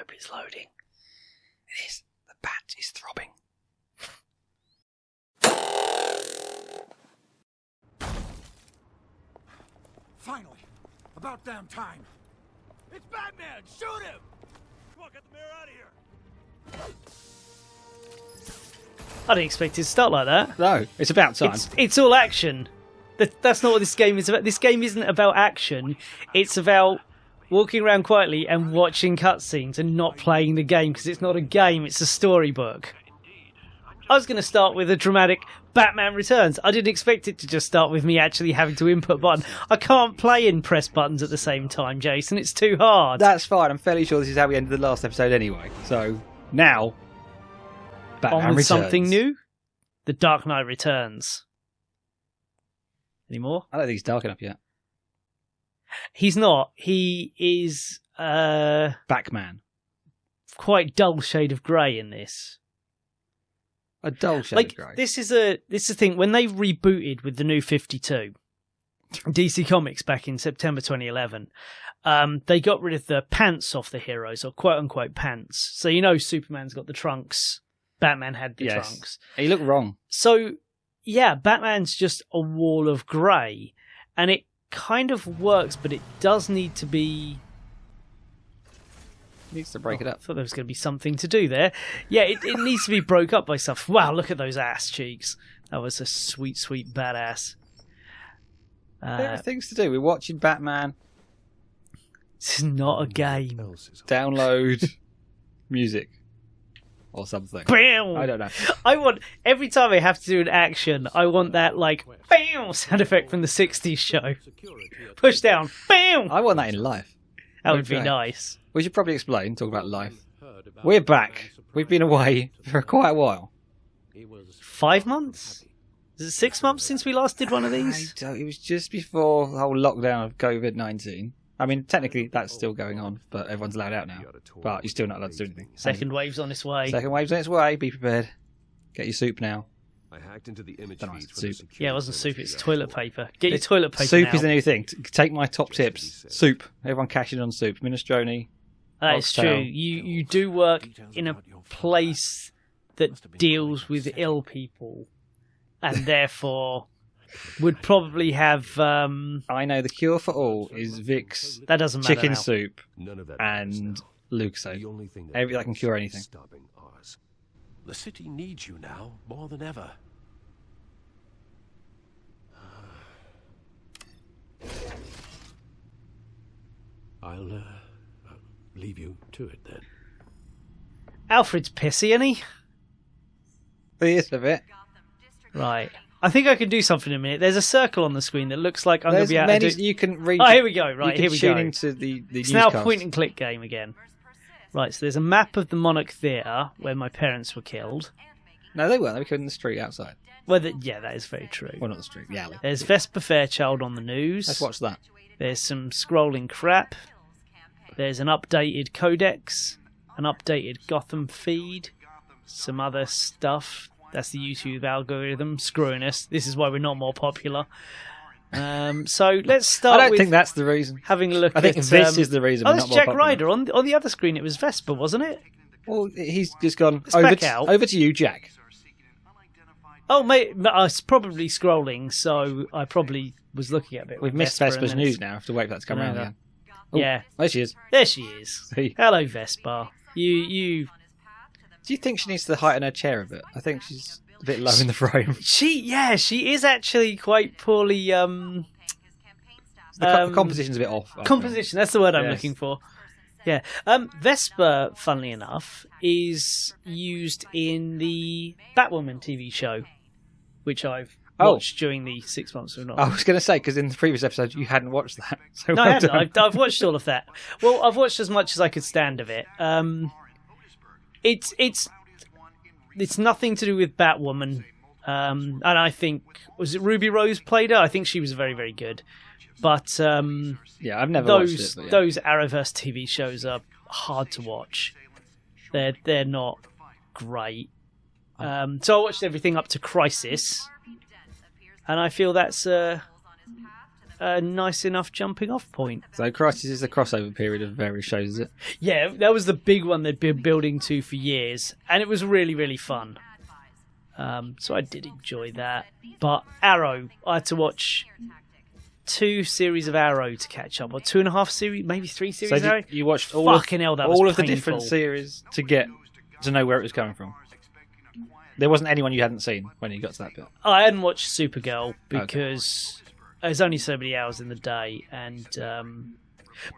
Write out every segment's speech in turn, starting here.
hope it's loading. It is. The bat is throbbing. Finally! About damn time! It's Batman! Shoot him! Come on, get the mayor out of here! I didn't expect it to start like that. No, it's about time. It's all action. That's not what this game is about. This game isn't about action. It's about walking around quietly and watching cutscenes and not playing the game, because it's not a game, it's a storybook. I was going to start with a dramatic Batman Returns. I didn't expect it to just start with me actually having to input a button. I can't play and press buttons at the same time, Jason. It's too hard. That's fine. I'm fairly sure this is how we ended the last episode anyway. So, now, Batman On with Returns. something new? The Dark Knight Returns. Any more? I don't think he's dark enough yet. He's not. He is Batman. quite dull shade of grey in this. A dull shade Like of grey. this is a thing. When they rebooted with the New 52, DC Comics back in September 2011, they got rid of the pants off the heroes, or quote unquote pants. So you know Superman's got the trunks, Batman had the trunks. He looked wrong. So yeah, Batman's just a wall of grey, and it kind of works, but it does need to be. Needs to break it up. I thought there was going to be something to do there. Yeah, it needs to be broke up by stuff. Wow, look at those ass cheeks. That was a sweet, sweet badass. There are things to do. We're watching Batman. This is not a game. Download music. Or something. Bam! I don't know. I want, every time I have to do an action, I want that, like, bam! Sound effect from the 60s show. Push down, bam! I want that in life. That would be Okay. nice. We should probably explain, talk about life. We're back. We've been away for quite a while. 5 months? Is it 6 months since we last did one of these? It was just before the whole lockdown of COVID-19. I mean, technically that's still going on, but everyone's allowed out now. But you're still not allowed to do anything. Second wave's on its way. Second wave's on its way. Be prepared. Get your soup now. I hacked into the image Don't know, feed it's for the soup. security Yeah, it wasn't soup, footage it's I toilet uploaded. paper. Get your toilet paper Soup now. is the new thing. Take my top tips. Soup. Everyone cash in on soup. Minestrone. That is true. You do work in a place that deals with ill people, and therefore would probably have. I know the cure for all is Vicks That doesn't matter chicken now. soup None of that matters and now. Luxo. The only thing That can cure anything. stopping ours. The city needs you now more than ever. I'll leave you to it then. Alfred's pissy, isn't he? He is a bit. Right. I think I can do something in a minute. There's a circle on the screen that looks like I'm going to There's be able many. to do. You can read. Oh, here we go. Right, you here can we tune go. into the It's now a newscast. point and click game again. Right, so there's a map of the Monarch Theatre where my parents were killed. No, they weren't. They were killed in the street outside. Well, yeah, that is very true. Well, not the street. The alley. There's Vesper Fairchild on the news. Let's watch that. There's some scrolling crap. There's an updated codex, an updated Gotham feed, some other stuff. That's the YouTube algorithm screwing us. This is why we're not more popular. So let's start I don't with think that's the reason. having a look I think at... this is the reason Oh, we're that's not more Jack popular. Ryder. On the other screen, it was Vesper, wasn't it? Well, he's just gone It's back out. over to you, Jack. Oh, mate, I was probably scrolling, so I probably was looking at it. We've missed Vesper, Vesper's and then news it's- now. I have to wait for that to come I know around that. again. Oh, Yeah. there she is. There she is. Hey. Hello, Vespa. You. Do you think she needs to heighten her chair a bit? I think she's a bit low in the frame. She is actually quite poorly. The composition's a bit off. I think. Composition. That's the word I'm Yes. looking for. Yeah. Vesper, funnily enough, is used in the Batwoman TV show, which I've watched during the 6 months or not. I was going to say, because in the previous episode you hadn't watched that. So No, well I haven't. done. I've watched all of that. Well, I've watched as much as I could stand of it. It's nothing to do with Batwoman, and I think was it Ruby Rose played her? I think she was very, very good. But Yeah, I've never watched those it. But yeah. those Arrowverse TV shows are hard to watch. They're not great. So I watched everything up to Crisis, and I feel that's a nice enough jumping off point. So Crisis is a crossover period of various shows, is it? Yeah, that was the big one they'd been building to for years, and it was really, really fun. So I did enjoy that. But Arrow, I had to watch 2 series of Arrow to catch up, or 2.5 series, maybe 3 series of Arrow. You watched all Fucking hell, that was all of the painful. different series to get to know where it was coming from. There wasn't anyone you hadn't seen when you got to that bit. I hadn't watched Supergirl because there's only so many hours in the day, and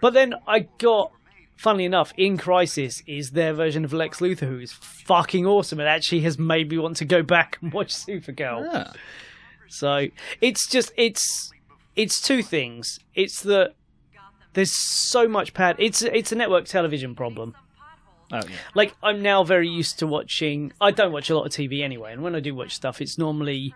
but then I got, funnily enough, in Crisis is their version of Lex Luthor, who is fucking awesome and actually has made me want to go back and watch Supergirl. Yeah. So it's just it's 2 things. It's that there's so much pad. It's a network television problem. Oh, yeah. Like, I'm now very used to watching... I don't watch a lot of TV anyway, and when I do watch stuff, it's normally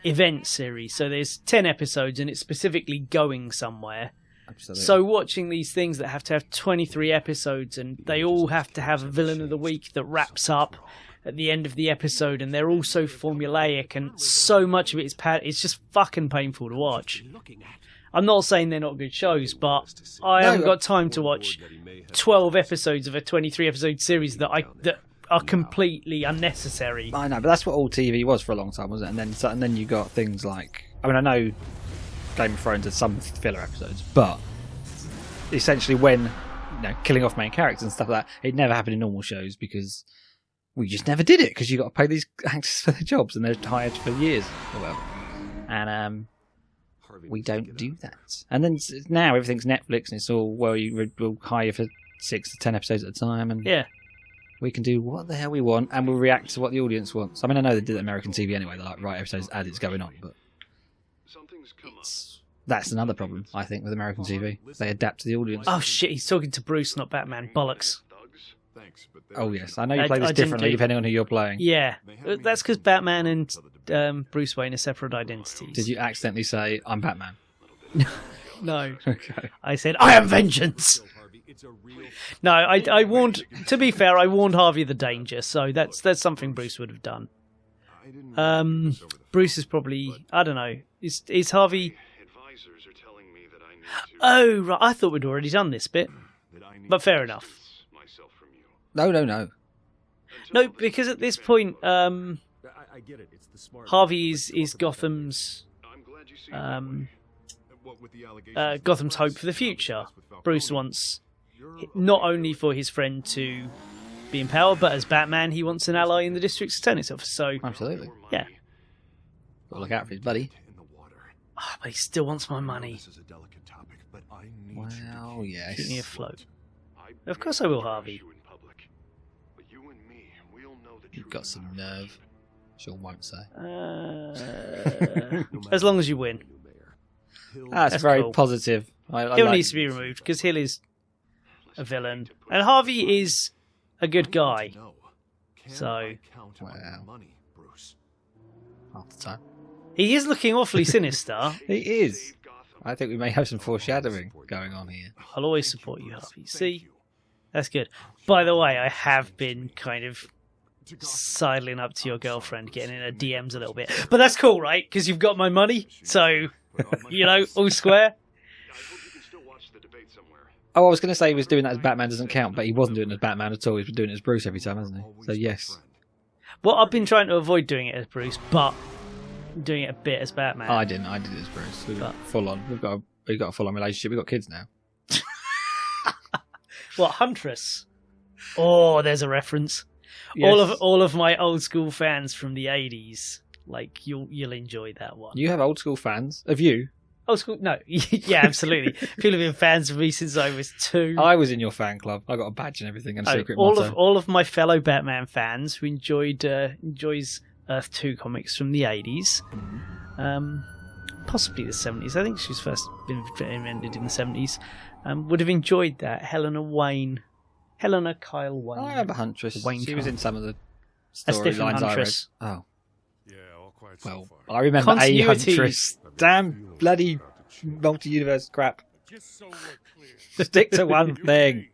event series. So there's 10 episodes, and it's specifically going somewhere. Absolutely. So watching these things that have to have 23 episodes, and they all have to have a villain of the week that wraps up at the end of the episode, and they're all so formulaic, and so much of it is it's just fucking painful to watch. I'm not saying they're not good shows, but I haven't got time to watch 12 episodes of a 23-episode series that are completely unnecessary. I know, but that's what all TV was for a long time, wasn't it? And then you got things like... I mean, I know Game of Thrones had some filler episodes, but essentially when killing off main characters and stuff like that, it never happened in normal shows because we just never did it because you got to pay these actors for their jobs and they're hired for years or whatever. And we don't do that. And then now everything's Netflix and it's all, well, we'll hire you for 6 to 10 episodes at a time, and we can do what the hell we want and we'll react to what the audience wants. I mean, I know they did American TV anyway, they like write episodes as it's going on, but that's another problem, I think, with American TV. They adapt to the audience. Oh shit, he's talking to Bruce, not Batman. Bollocks. Oh yes, I know you play this differently depending on who you're playing. Yeah, that's because Batman and Bruce Wayne are separate identities. Did you accidentally say, I'm Batman? No. Okay. I said, I am vengeance! No, I warned, to be fair, I warned Harvey of the danger, so that's something Bruce would have done. Bruce is probably, I don't know, is Harvey... Oh, right, I thought we'd already done this bit, but fair enough. No. No, because at this point, Harvey is Gotham's Gotham's hope for the future. Bruce wants not only for his friend to be in power, but as Batman, he wants an ally in the district's attorney's office. So absolutely, yeah. Gotta look out for his buddy. Oh, but he still wants my money. Well, yes. Keep me afloat. Of course I will, Harvey. You've got some nerve. Sean won't say. As long as you win. That's very cool. Positive. Hill needs to be removed because Hill is a villain. And Harvey is a good guy. So. Wow. Half the time. He is looking awfully sinister. He is. I think we may have some foreshadowing going on here. I'll always support you, Harvey. See? That's good. By the way, I have been kind of sidling up to your girlfriend, getting in her DMs a little bit. But that's cool, right? Because you've got my money. So, all square. Oh, I was going to say he was doing that as Batman doesn't count, but he wasn't doing it as Batman at all. He's been doing it as Bruce every time, hasn't he? So, yes. Well, I've been trying to avoid doing it as Bruce, but doing it a bit as Batman. I didn't. I did it as Bruce. We've got full on. We've got a full on relationship. We've got kids now. What, Huntress? Oh, there's a reference. Yes. All of my old school fans from the 80s, like you'll enjoy that one. You have old school fans of you? Old school? No, yeah, absolutely. People have been fans of me since I was 2. I was in your fan club. I got a badge and everything and a secret motto. All of my fellow Batman fans who enjoys Earth 2 comics from the 80s, possibly the 70s. I think she's first been invented in the 70s. Would have enjoyed that. Helena Kyle Wayne. I remember Huntress. She was in some of the That's different storylines I read. Huntress. Oh. Yeah, all quite Well, so far. I remember a Continuity. Huntress. Damn bloody multi-universe crap. Just so we're clear. Stick to one thing.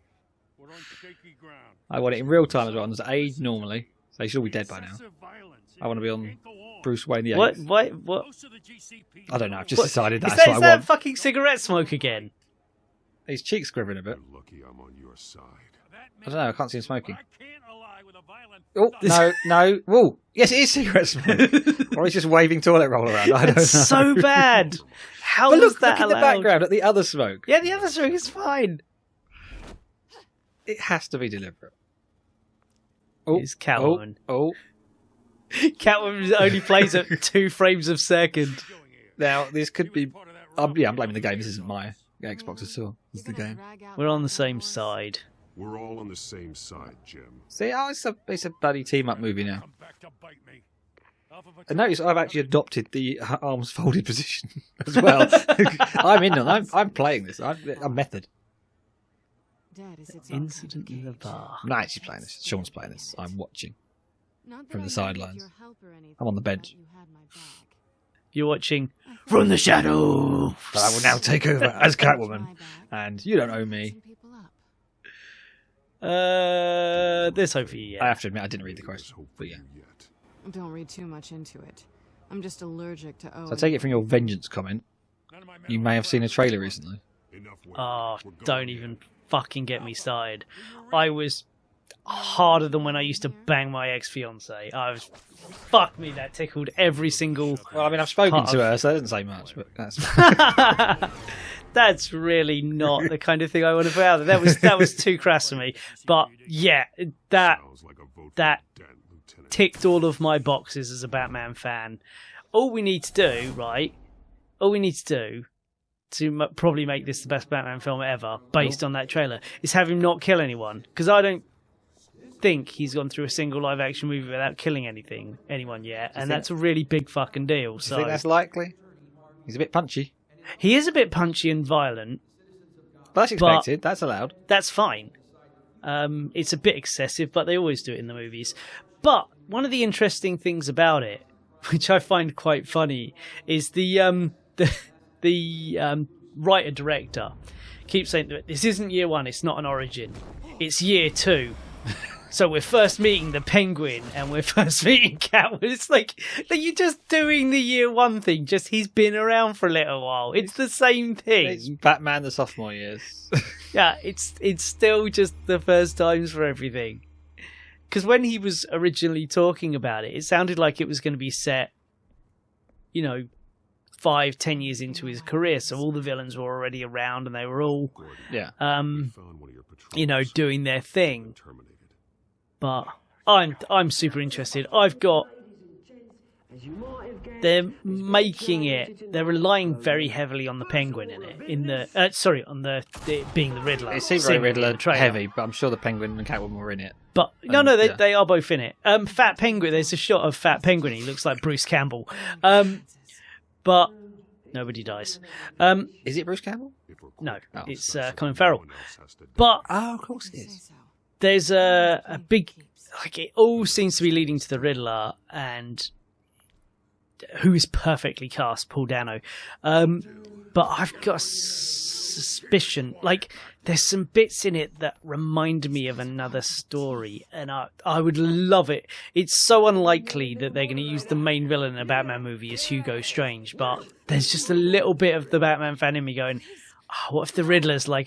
We're on shaky ground. I want it in real time as well. And there's age normally. So they should all be dead by now. Excessive violence I want to be on Bruce Wayne the 8th. What? Why? What? I don't know. I've just decided Is that's that, what is I that want. fucking cigarette smoke again? His cheeks quivering a bit. Lucky I'm on your side. I don't know. I can't see him smoking. I can't ally with a violent... Oh, no. Whoa. Yes, it is cigarette smoke. Or he's just waving toilet roll around. I don't know. It's so bad. How But was look that in the allowed? background at the other smoke. Yeah, the other smoke is fine. It has to be deliberate. Oh, It's Catwoman. Oh. Catwoman only plays at 2 frames a second. Now, this could be... I'm blaming the game. This isn't my Xbox at all. It's the game. We're on the same side. We're all on the same side, Jim. See, it's a bloody team-up movie now. Come back to bite me. And notice I've actually adopted the arms folded position as well. I'm in on. I'm playing this. I'm method. Incident in the bar. I'm not actually playing this. Sean's playing this. I'm watching from the sidelines. I'm on the bench. You're watching From the Shadows. But I will now take over as Catwoman, and you don't owe me. There's hope for you. I Yeah. have to admit, I didn't read the question, but yeah. Don't read too much into it. I'm just allergic to So I take it from your vengeance comment, you may have seen a trailer recently. Oh, don't even fucking get me started. I was harder than when I used to bang my ex-fiance. Fuck me, that tickled every single... Well, I mean, I've spoken part to of- her, so that doesn't say much, but that's... That's really not the kind of thing I want to put out there. That was too crass for me. But yeah, that ticked all of my boxes as a Batman fan. All we need to do, right? All we need to do to probably make this the best Batman film ever, based on that trailer, is have him not kill anyone. Because I don't think he's gone through a single live-action movie without killing anyone yet, and that's a really big fucking deal. Do So you think that's likely? He's a bit punchy. he is a bit punchy and violent. But that's expected. That's allowed. That's fine. It's a bit excessive, but they always do it in the movies. But one of the interesting things about it, which I find quite funny, is the writer director keeps saying that this isn't year 1. It's not an origin. It's year 2. So we're first meeting the Penguin and we're first meeting Catwoman. It's like you're just doing the year 1 thing. Just he's been around for a little while. It's the same thing. It's Batman the sophomore years. Yeah, it's still just the first times for everything. Because when he was originally talking about it, it sounded like it was going to be set, 5-10 years into his career. So all the villains were already around and they were all, Yeah. doing their thing. But I'm super interested. They're making it. They're relying very heavily on the Penguin in it. On the being the Riddler. It seems very seemingly in the Riddler trailer. heavy, but I'm sure the Penguin and Catwoman were in it. But no, yeah. they are both in it. Fat Penguin. There's a shot of Fat Penguin. He looks like Bruce Campbell. But nobody dies. Is it Bruce Campbell? No, Oh, it's Colin Farrell. But Oh, of course it is. there's a big, it all seems to be leading to the Riddler, and who is perfectly cast, Paul Dano. But I've got a suspicion, there's some bits in it that remind me of another story, and I would love it. It's so unlikely that they're going to use the main villain in a Batman movie as Hugo Strange, but there's just a little bit of the Batman fan in me going, what if the Riddler's what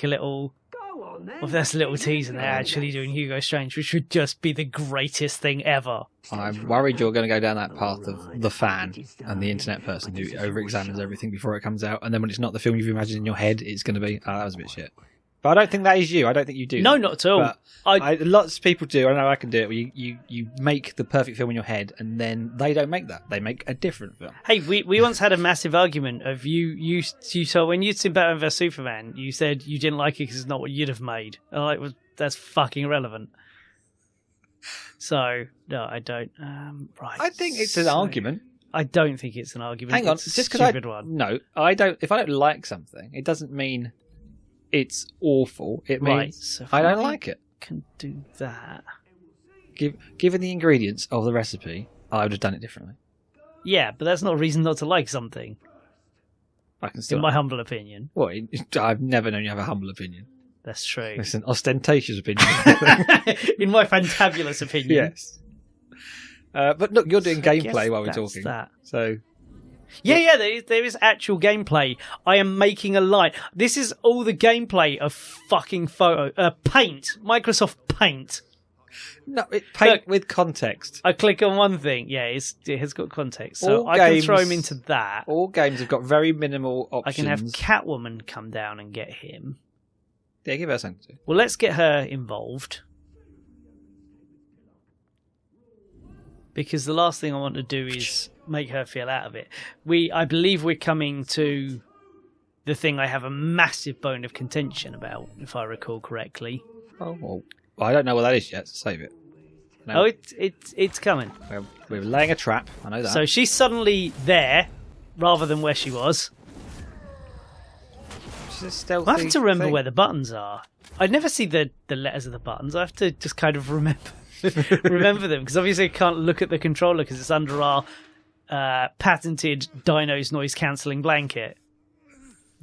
if that's a little tease and they're actually doing Hugo Strange, which would just be the greatest thing ever. I'm worried you're going to go down that path of the fan and the internet person who over-examines everything before it comes out, and then when it's not the film you've imagined in your head, it's going to be, that was a bit shit. But I don't think that is you. I don't think you do. No, that. not at all. But lots of people do. I know I can do it. Where you make the perfect film in your head, and then they don't make that. They make a different film. Hey, we once had a massive argument of you so when you'd seen Batman vs Superman, you said you didn't like it because it's not what you'd have made. And that's fucking irrelevant. So no, I don't. Right. I think it's an argument. I don't think it's an argument. Hang on, It's a just because stupid one. No, I don't. If I don't like something, it doesn't mean it's awful. It means Right, so if I don't like it. Can do that. Given the ingredients of the recipe, I would have done it differently. Yeah, but that's not a reason not to like something. I can still. In my humble opinion, Well, I've never known you have a humble opinion. that's true. It's an ostentatious opinion. In my fantabulous opinion, Yes. But look, you're doing I guess gameplay while we're that's talking. that. So Yeah, there is actual gameplay. I am making a line. This is all the gameplay of fucking Paint. Microsoft Paint. no, paint Look, with context. I click on one thing. Yeah, it has got context. So All I can games- throw him into that. All games have got very minimal I options. can have Catwoman come down and get him. Yeah, give her something to do. Well, let's get her involved. Because the last thing I want to do is make her feel out of it. I believe we're coming to the thing I have a massive bone of contention about, if I recall correctly. Oh, well, I don't know what that is yet, so save it. No, Oh, it's coming. we're laying a trap, I know that. So she's suddenly there, rather than where she was. She's a stealthy I have to remember thing. where the buttons are. I never see the letters of the buttons. I have to just kind of remember them, because obviously I can't look at the controller because it's under our patented Dinos noise cancelling blanket.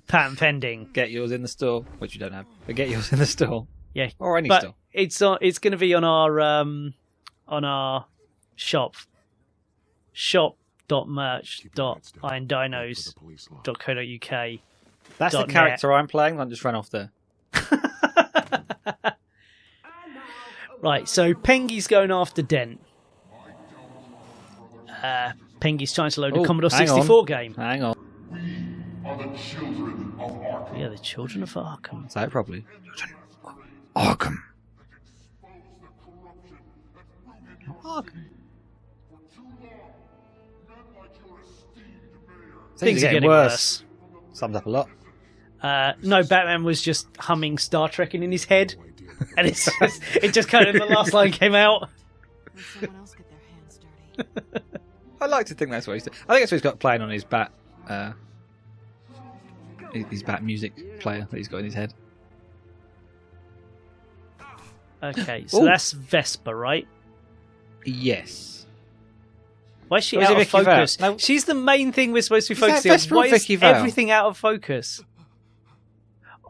Patent pending. Get yours in the store, which you don't have. But get yours in the store. Yeah, Or any but store. it's going to be on our shop. shop.merch.irondinos.co.uk. That's the .net. character I'm playing. I just ran off there. Right, so Pengy's going after Dent. Pengy's trying to load a Oh, Commodore hang 64 on. game. Hang on. Are the children of Arkham. Yeah, the Children of Arkham. Say it properly. Arkham. Arkham. Things are getting worse. Sums up a lot. No, Batman was just humming Star Trek in his head, and it just kind of the last line came out. Let someone else get their hands dirty. I like to think that's what he's doing. I think that's what he's got playing on his bat. His bat music player that he's got in his head. Okay, so Ooh. that's Vespa, right? Yes. Why is she Or is it out of Vicky Vale? focus? No. She's the main thing we're supposed to be Is that focusing on. Vespa or Why is Vicky Vale? everything out of focus?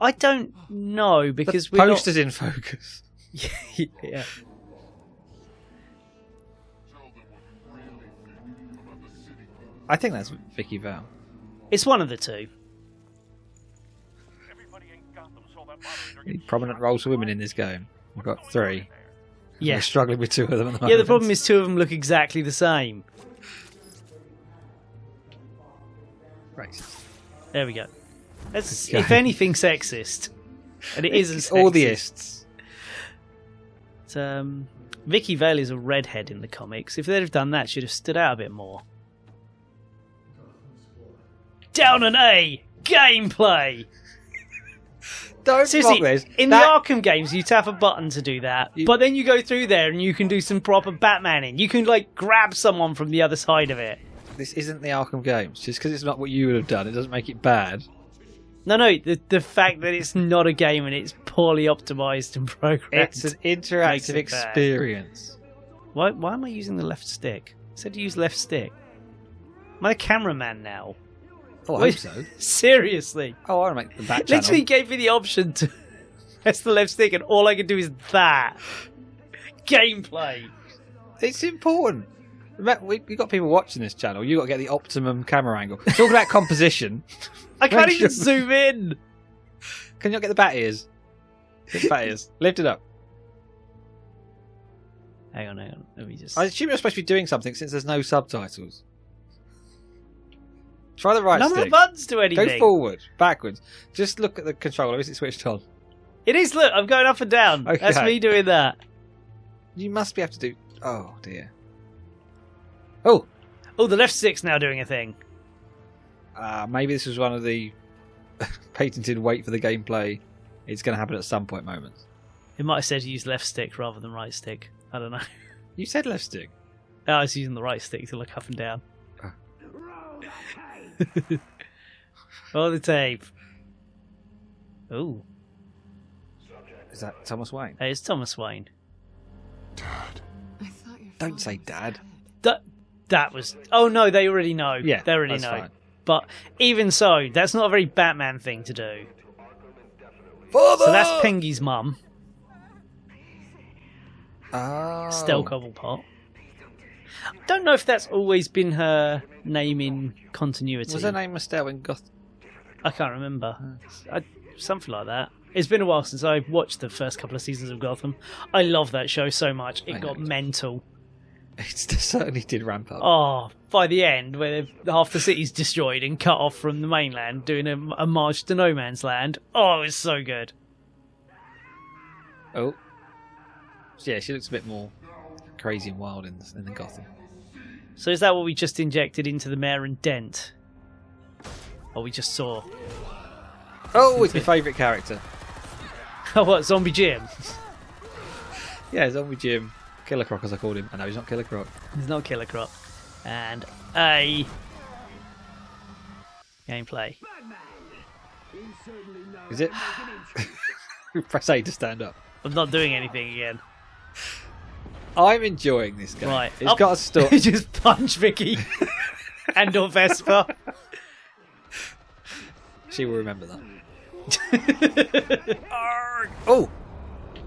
I don't know, because The poster's in focus. yeah. I think that's Vicky Vale. It's one of the two. Everybody in Gotham saw that moderator Any prominent roles for women in this game. We've got 3. We're Yeah. struggling with 2 of them at the moment. Yeah, the problem is 2 of them look exactly the same. Racist. There we go. That's, Okay. if anything, sexist. And it isn't It's sexist. all the ists. Vicky Vale is a redhead in the comics. If they'd have done that, she'd have stood out a bit more. Down an A! Gameplay! Don't Seriously, mock this. in the Arkham games, you tap a button to do that, You- but then you go through there and you can do some proper Batmaning. You can, like, grab someone from the other side of it. This isn't the Arkham games. Just because it's not what you would have done, it doesn't make it bad. No, the fact that it's not a game and it's poorly optimized and programmed. It's an Makes interactive it bad. experience. Why am I using the left stick? I said to use left stick. Am I a cameraman now? Oh, I Wait. hope so. Seriously. Oh, I want to make the back channel. Literally gave me the option to press the left stick and all I can do is that. Gameplay. It's important. We've got people watching this channel. You've got to get the optimum camera angle. Talk about composition. I can't Make even sure- zoom in. Can you not get the bat ears? Get the bat ears. Lift it up. Hang on. Let me just... I assume you're supposed to be doing something since there's no subtitles. Try the right None of stick. the buttons do anything. Go forward, backwards. Just look at the controller. Is it switched on? It is, look, I'm going up and down. Okay. That's me doing that. You must be able to do... Oh, dear. Oh! Oh, the left stick's now doing a thing. Maybe this was one of the patented wait for the gameplay. It's going to happen at some point moments. It might have said use left stick rather than right stick. I don't know. You said left stick. No, I was using the right stick to look up and down. Roll the tape. Ooh. Is that Thomas Wayne? Hey, it's Thomas Wayne. Dad. I thought your Don't father say was dad. dead. That was... Oh, no, they already know. Yeah, they already that's know. fine. But even so, that's not a very Batman thing to do. Father! So that's Pengy's mum, Oh. Stell Cobblepot. Don't know if that's always been her name in continuity. Was her name Estelle in Gotham? I can't remember. Something like that. It's been a while since I watched the first couple of seasons of Gotham. I love that show so much. It got mental. It certainly did ramp up. Oh, by the end, where half the city's destroyed and cut off from the mainland, doing a march to no man's land. Oh, it's so good. Oh. Yeah, she looks a bit more crazy and wild in the Gotham. So is that what we just injected into the mayor and Dent? Or we just saw? Oh, it's my favourite character. Oh, what, Zombie Jim? Yeah, Zombie Jim. Killer Croc, as I called him. I know he's not Killer Croc. He's not Killer Croc. And a gameplay. Is it? Press A to stand up. I'm not doing anything again. I'm enjoying this game. Right. It's got to stop. Just punch Vicky. And or Vespa. She will remember that. Oh!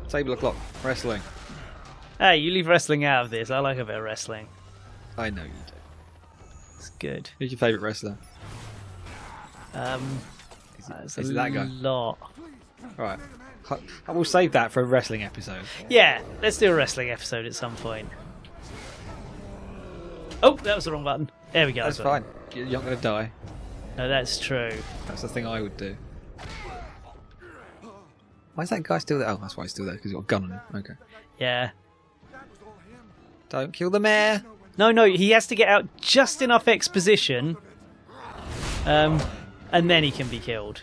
Table o'clock. Wrestling. Hey, you leave wrestling out of this. I like a bit of wrestling. I know you do. It's good. Who's your favourite wrestler? That's is a it that guy? lot. Right. I will save that for a wrestling episode. Yeah, let's do a wrestling episode at some point. Oh, that was the wrong button. There we go. That's fine. You're not going to die. No, that's true. That's the thing I would do. Why is that guy still there? Oh, that's why he's still there, because he's got a gun on him. Okay. Yeah. Don't kill the mayor. No, he has to get out just enough exposition, and then he can be killed.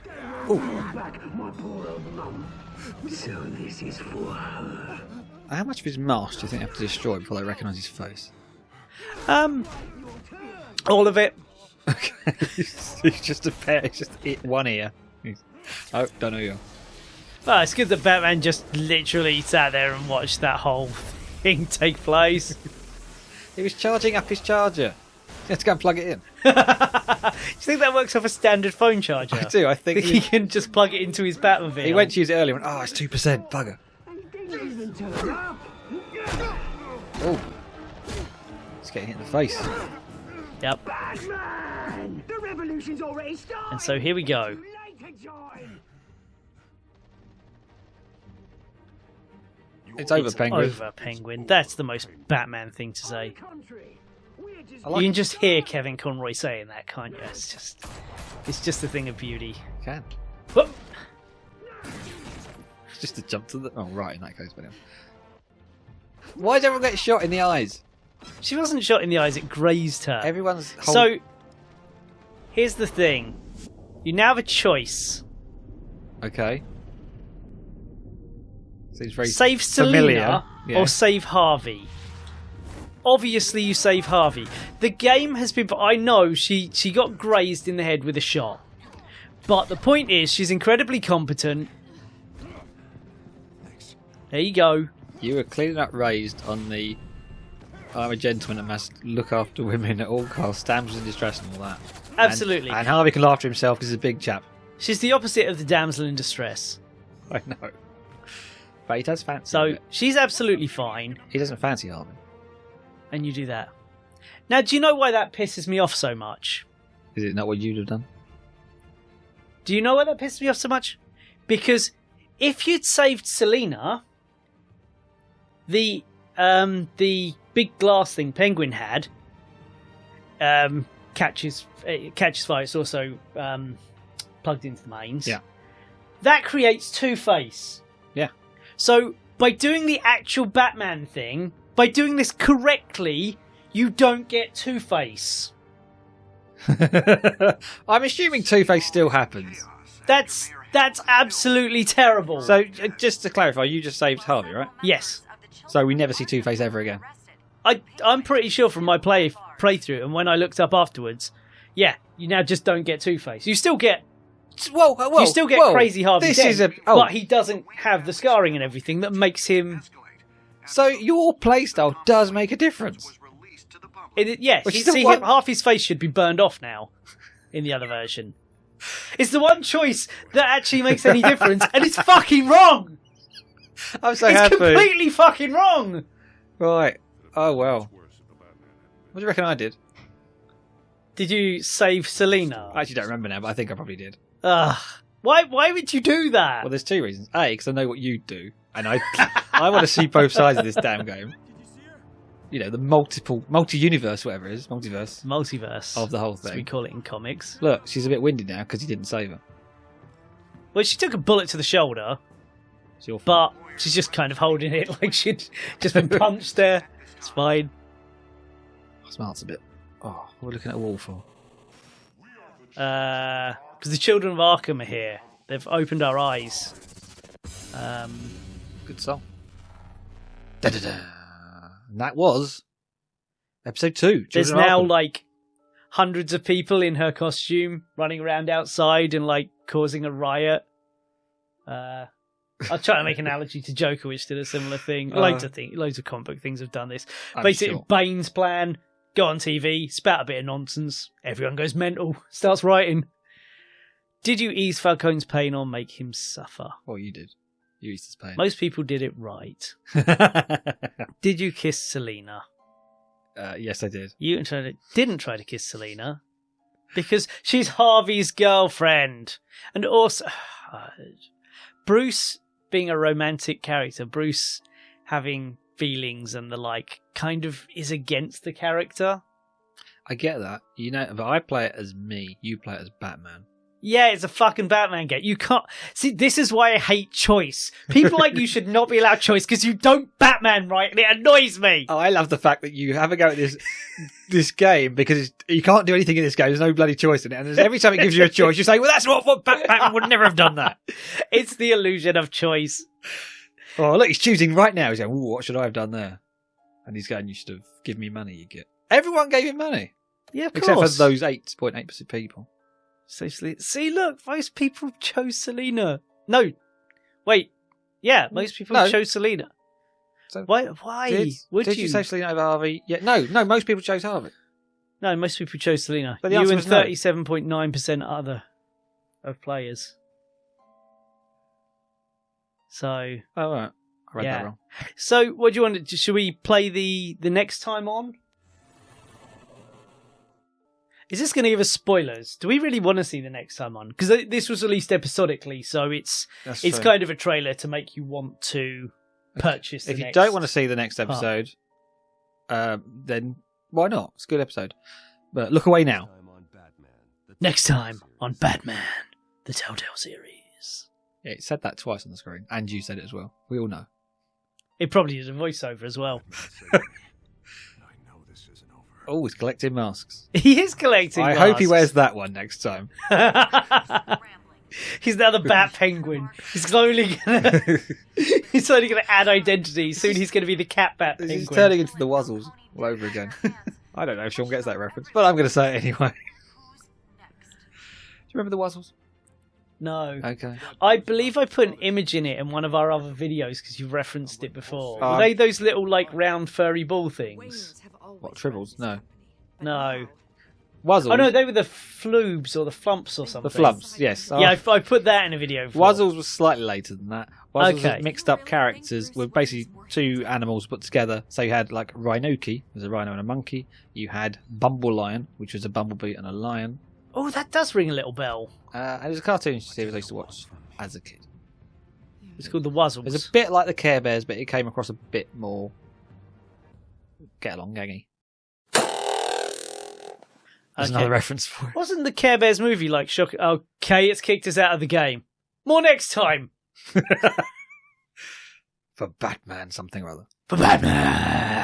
So this is for her. How much of his mask do you think they have to destroy before they recognise his face? All of it. Okay. He's just a pair. It's just one ear. Oh, don't know you. Well, it's good that Batman just literally sat there and watched that whole thing take place. He was charging up his charger. He had to go and plug it in. Do you think that works off a standard phone charger? I do. I think He can just plug it into his Batmobile. he went to use it earlier and went, oh, it's 2%. Bugger. Oh. It's getting hit in the face. Yep. Batman! The revolution's already started! And so here we go. Too late to join! It's over, Penguin. Over, Penguin. That's the most Batman thing to say. Country. We're just I like You can just hear Kevin Conroy saying that, can't you? It's just a thing of beauty. Can. Whoop. Just to jump to the... Oh, right, in that case. But anyway. Why does everyone get shot in the eyes? She wasn't shot in the eyes, it grazed her. Everyone's... So, here's the thing. You now have a choice. Okay. Seems very Save familiar. Selena Yeah. or save Harvey. Obviously you save Harvey. The game has been... I know she got grazed in the head with a shot. But the point is, she's incredibly competent. There you go. You were cleaning up raised on the... I'm a gentleman that must look after women at all costs, damsels in distress and all that. Absolutely. And Harvey can laugh after himself because he's a big chap. She's the opposite of the damsel in distress. I know. But he does fancy So it. she's absolutely fine. He doesn't fancy Harvey. And you do that. Now, do you know why that pisses me off so much? Is it not what you'd have done? Do you know why that pisses me off so much? Because if you'd saved Selena, the big glass thing Penguin had catches fire. It's also plugged into the mains. Yeah. That creates Two-Face. Yeah. So by doing the actual Batman thing, by doing this correctly, you don't get Two-Face. I'm assuming Two-Face still happens. That's absolutely terrible. So, just to clarify, you just saved Harvey, right? yes. So we never see Two-Face ever again. I'm pretty sure from my playthrough, and when I looked up afterwards, yeah, you now just don't get Two-Face. You still get you still get Crazy Harvey Dent, but he doesn't have the scarring and everything that makes him... So your playstyle does make a difference. Yes, Which is see, the one- half his face should be burned off now in the other version. It's the one choice that actually makes any difference, and it's fucking wrong! I'm so It's happy. completely fucking wrong! Right. Oh, well. What do you reckon I did? Did you save Selena? I actually don't remember now, but I think I probably did. Ugh. Why would you do that? Well, there's two reasons. A, because I know what you do, and I want to see both sides of this damn game. You know, the multi-universe, whatever it is, Multiverse of the whole as thing. we call it in comics. Look, she's a bit winded now because you didn't save her. Well, she took a bullet to the shoulder, It's your fault. but she's just kind of holding it like she'd just been punched there. It's fine. Smart's a bit. Oh, we're looking at a wall for. Because the children of Arkham are here. They've opened our eyes. Good song. Da-da-da. And that was episode 2. There's Children of now Arkham. like hundreds of people in her costume running around outside and like causing a riot. I'll try to make an analogy to Joker, which did a similar thing. Loads of comic book things have done this. I'm Basically, sure. Bane's plan: go on TV, spout a bit of nonsense, everyone goes mental, starts writing. Did you ease Falcone's pain or make him suffer? Well, you did. You eased his pain. Most people did it right. Did you kiss Selena? Yes, I did. You didn't try to kiss Selena because she's Harvey's girlfriend. And also, Bruce being a romantic character, Bruce having feelings and the like, kind of is against the character. I get that, you know, but I play it as me. You play it as Batman. Yeah, it's a fucking Batman game. You can't... See, this is why I hate choice. People like you should not be allowed choice because you don't Batman right, and it annoys me. Oh, I love the fact that you have a go at this game because you can't do anything in this game. There's no bloody choice in it. And every time it gives you a choice, you say, well, that's not what Batman would never have done that. It's the illusion of choice. Oh, look, he's choosing right now. He's going, ooh, what should I have done there? And he's going, you should have given me money, you get. Everyone gave him money. Yeah, of course. Except for those 8.8% people. So, see, look, most people chose Selena. No, wait. Yeah, most people No. chose Selena. So Why would did you say Selena over Harvey? Yeah, no, most people chose Harvey. No, most people chose Selena. But the You answer and was no. 37.9% other of players. So, Oh, right. I read Yeah. that wrong. so what do you want to... Should we play the next time on? Is this going to give us spoilers? Do we really want to see the next time on? Because this was released episodically, so it's That's it's true. kind of a trailer to make you want to purchase the If you next... don't want to see the next episode, then why not? It's a good episode. But look away now. Next time on Batman, the Telltale series. Yeah, it said that twice on the screen, and you said it as well. We all know. It probably is a voiceover as well. I know this isn't over. Oh, he's collecting masks. He is collecting I hope he masks. wears that one next time. He's now the Bat Penguin. He's slowly gonna add identity. Soon he's gonna be the Cat Bat Penguin. He's turning into the Wuzzles all over again. I don't know if Sean gets that reference, but I'm going to say it anyway. Do you remember the Wuzzles? No. Okay. I believe I put an image in it in one of our other videos because you've referenced it before. Were Um, they those little, like, round furry ball things? What, Tribbles? No. No. Wuzzles? Oh, no, they were the floobs or the flumps or something. The Flumps, yes. Yeah, I put that in a video before. Wuzzles was slightly later than that. Wuzzles Okay. was mixed up characters with basically two animals put together. So you had like Rhinoki, there's a rhino and a monkey. You had Bumble Lion, which was a bumblebee and a lion. Oh, that does ring a little bell. And it was a cartoon series I used to watch as a kid. It's called the Wuzzles. It was a bit like the Care Bears, but it came across a bit more get along gangy. There's Okay. another reference for it. Wasn't the Care Bears movie like shock? Okay, it's kicked us out of the game. More next time. For Batman something or other. For Batman.